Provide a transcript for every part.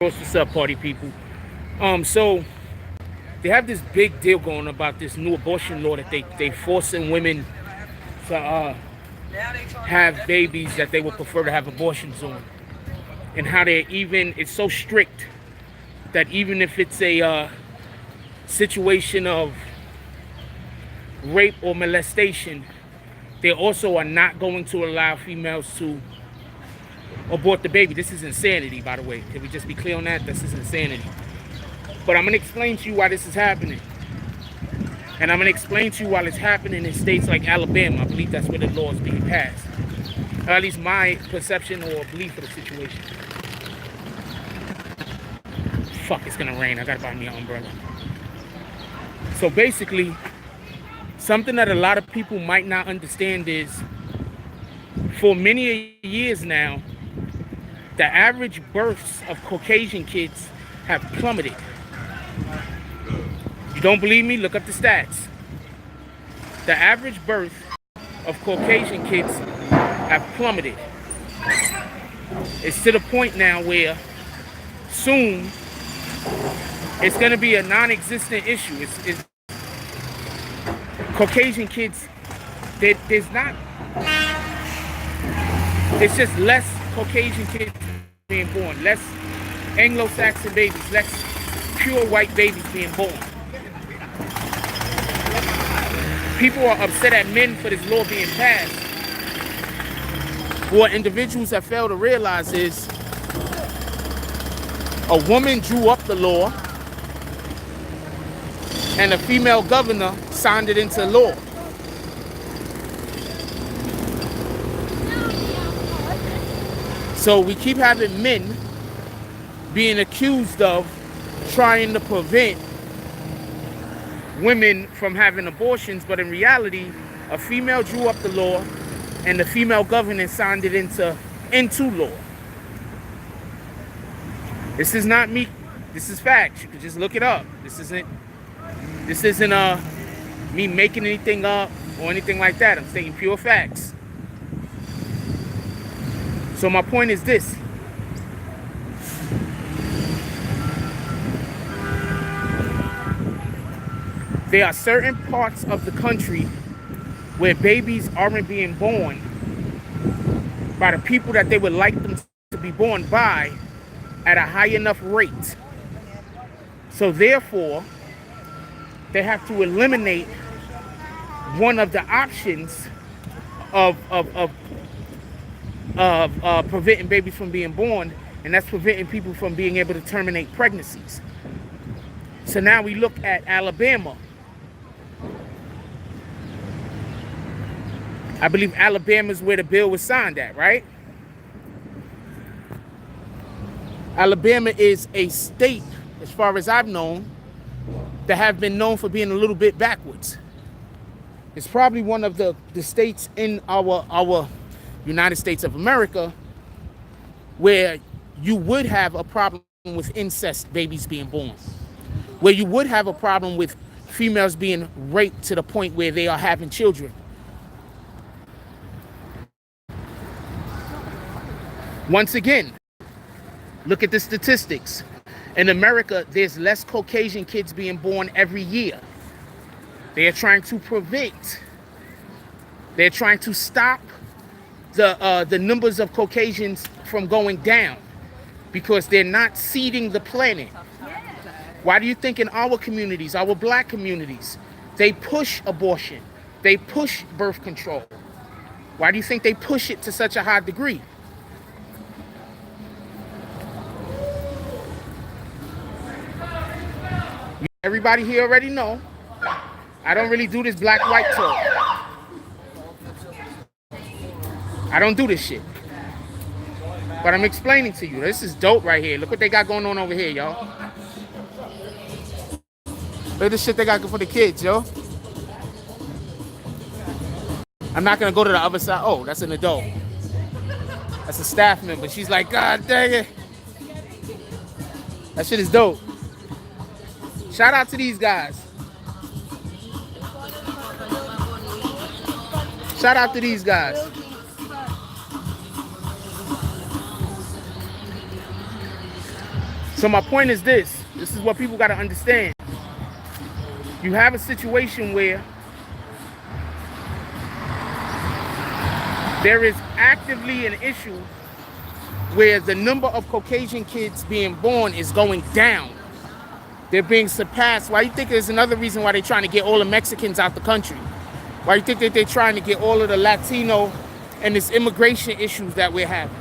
What's up, party people? So they have this big deal going about this new abortion law that they forcing women to have babies that they would prefer to have abortions on, and how they even it's so strict that even if it's a situation of rape or molestation, they also are not going to allow females to abort the baby. This is insanity, by the way. Can we just be clear on that? This is insanity. But I'm going to explain to you why this is happening. And I'm going to explain to you why it's happening in states like Alabama. I believe that's where the law is being passed. Or at least my perception or belief of the situation. Fuck, it's going to rain. I got to buy me an umbrella. So basically, something that a lot of people might not understand is, for many years now, the average births of Caucasian kids have plummeted. You don't believe me? Look up the stats. The average birth of Caucasian kids have plummeted. It's to the point now where soon it's going to be a non-existent issue. It's Caucasian kids, there's not, it's just less Caucasian kids being born, less Anglo-Saxon babies, less pure white babies being born. People are upset at men for this law being passed. What individuals have failed to realize is a woman drew up the law and a female governor signed it into law. So we keep having men being accused of trying to prevent women from having abortions, but in reality, a female drew up the law and the female governor signed it into law. This is not me. This is facts. You can just look it up. This isn't me making anything up or anything like that. I'm stating pure facts. So my point is this. There are certain parts of the country where babies aren't being born by the people that they would like them to be born by at a high enough rate. So therefore, they have to eliminate one of the options of preventing babies from being born, and that's preventing people from being able to terminate pregnancies. So now we look at Alabama. I believe Alabama is where the bill was signed at, right? Alabama is a state, as far as I've known, that have been known for being a little bit backwards. It's probably one of the states in our United States of America where you would have a problem with incest babies being born, where you would have a problem with females being raped to the point where they are having children. Once again, look at the statistics. In America, there's less Caucasian kids being born every year. They are trying to prevent, they're trying to stop the numbers of Caucasians from going down because they're not seeding the planet. Why do you think in our communities, our black communities, they push abortion, they push birth control? Why do you think they push it to such a high degree? Everybody here already know, I don't really do this black-white talk. I don't do this shit. But I'm explaining to you. This is dope right here. Look what they got going on over here, y'all. Look at the shit they got for the kids, yo. I'm not going to go to the other side. Oh, that's an adult. That's a staff member. She's like, God dang it. That shit is dope. Shout out to these guys. Shout out to these guys. So my point is this. This is what people got to understand. You have a situation where there is actively an issue where the number of Caucasian kids being born is going down. They're being surpassed. Why you think there's another reason why they're trying to get all the Mexicans out the country? Why you think that they're trying to get all of the Latino and this immigration issues that we're having?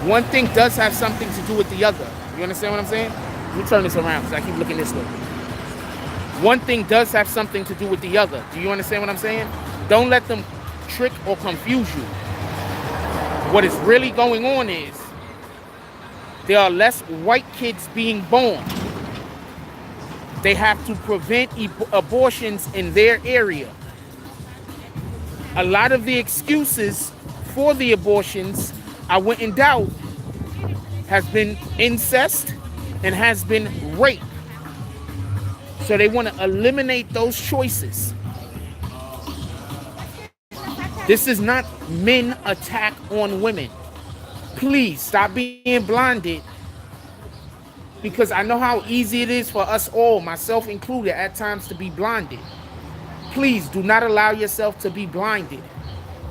One thing does have something to do with the other. You understand what I'm saying? Let me turn this around because I keep looking this way. One thing does have something to do with the other. Do you understand what I'm saying? Don't let them trick or confuse you. What is really going on is there are less white kids being born. They have to prevent abortions in their area. A lot of the excuses for the abortions, I wouldn't doubt, has been incest and has been rape. So they want to eliminate those choices. This is not men attack on women. Please stop being blinded, because I know how easy it is for us all, myself included, at times to be blinded. Please do not allow yourself to be blinded.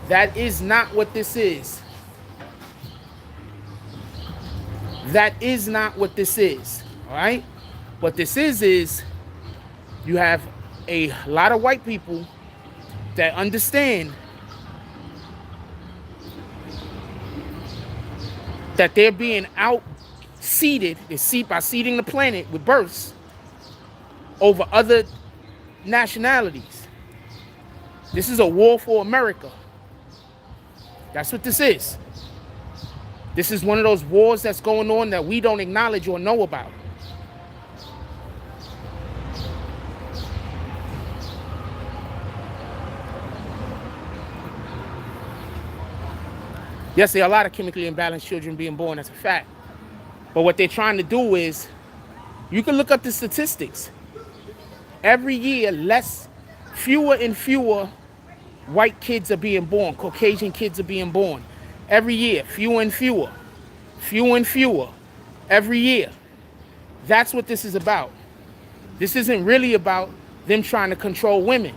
That is not what this is. That is not what this is. All right? What this is you have a lot of white people that understand that they're being out-seeded by seeding the planet with births over other nationalities. This is a war for America. That's what this is. This is one of those wars that's going on that we don't acknowledge or know about. Yes, there are a lot of chemically imbalanced children being born, that's a fact. But what they're trying to do is, you can look up the statistics. Every year, fewer and fewer white kids are being born. Caucasian kids are being born. Every year, fewer and fewer. Fewer and fewer. Every year. That's what this is about. This isn't really about them trying to control women.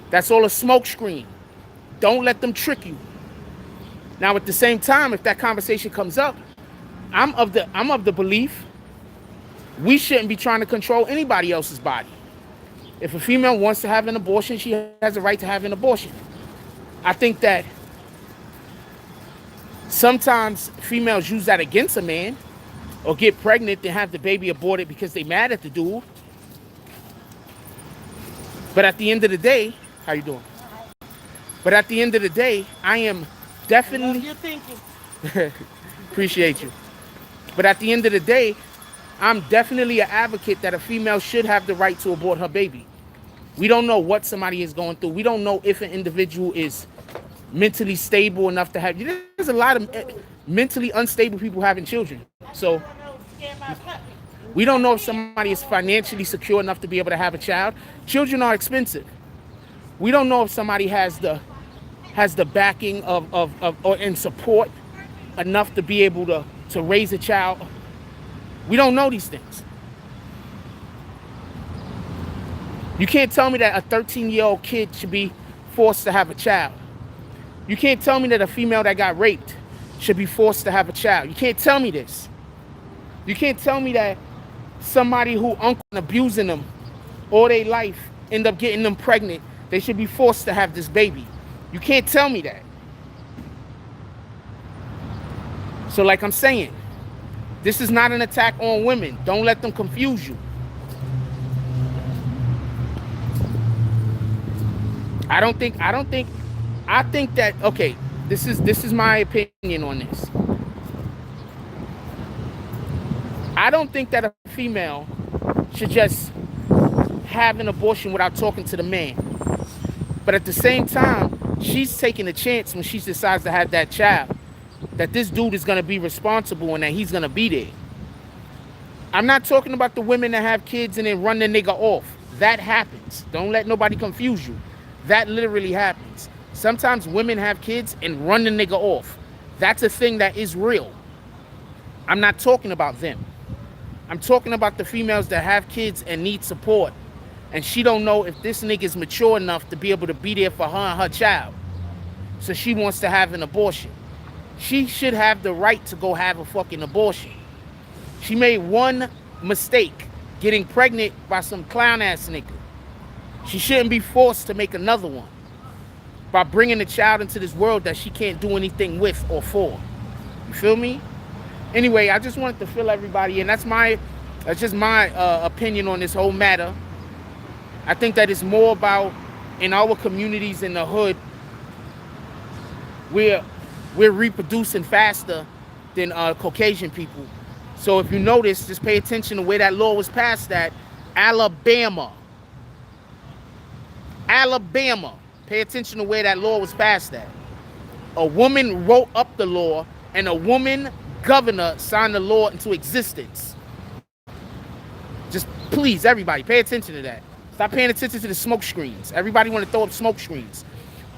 That's all a smokescreen. Don't let them trick you. Now, at the same time, if that conversation comes up, I'm of the belief we shouldn't be trying to control anybody else's body. If a female wants to have an abortion, she has a right to have an abortion. I think that sometimes females use that against a man, or get pregnant and have the baby aborted because they're mad at the dude. But at the end of the day, how you doing? But at the end of the day, I am definitely appreciate you. But at the end of the day, I'm definitely an advocate that a female should have the right to abort her baby. We don't know what somebody is going through. We don't know if an individual is mentally stable enough to have. There's a lot of mentally unstable people having children. So we don't know if somebody is financially secure enough to be able to have a child. Children are expensive. We don't know if somebody has the backing and support enough to be able to raise a child. We don't know these things. You can't tell me that a 13-year-old kid should be forced to have a child. You can't tell me that a female that got raped should be forced to have a child. You can't tell me this. You can't tell me that somebody who uncle abusing them all their life end up getting them pregnant, they should be forced to have this baby. You can't tell me that. So like I'm saying, this is not an attack on women. Don't let them confuse you. I think that, okay, this is my opinion on this. I don't think that a female should just have an abortion without talking to the man. But at the same time, she's taking a chance when she decides to have that child, that this dude is going to be responsible and that he's going to be there. I'm not talking about the women that have kids and then run the nigga off. That happens. Don't let nobody confuse you. That literally happens. Sometimes women have kids and run the nigga off. That's a thing that is real. I'm not talking about them. I'm talking about the females that have kids and need support. And she don't know if this nigga is mature enough to be able to be there for her and her child. So she wants to have an abortion. She should have the right to go have a fucking abortion. She made one mistake, getting pregnant by some clown ass nigga. She shouldn't be forced to make another one by bringing a child into this world that she can't do anything with or for. You feel me? Anyway, I just wanted to fill everybody in. That's just my opinion on this whole matter. I think that it's more about, in our communities in the hood, we're reproducing faster than Caucasian people. So if you notice, just pay attention to where that law was passed at. Alabama. Pay attention to where that law was passed at. A woman wrote up the law, and a woman governor signed the law into existence. Just please, everybody, pay attention to that. Stop paying attention to the smoke screens. Everybody want to throw up smoke screens.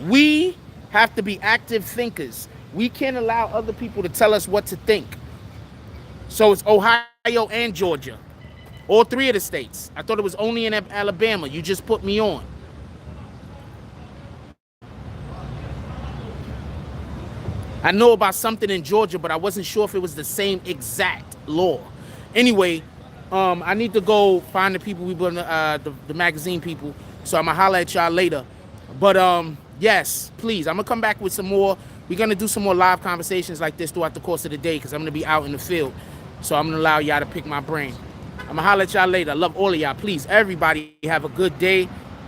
We have to be active thinkers. We can't allow other people to tell us what to think. So it's Ohio and Georgia. All three of the states. I thought it was only in Alabama. You just put me on. I know about something in Georgia, but I wasn't sure if it was the same exact law. Anyway, I need to go find the people the magazine people. So I'm gonna holler at y'all later. But yes, please, I'm gonna come back with some more. We're gonna do some more live conversations like this throughout the course of the day because I'm gonna be out in the field. So I'm gonna allow y'all to pick my brain. I'm gonna holler at y'all later. I love all of y'all. Please, everybody, have a good day.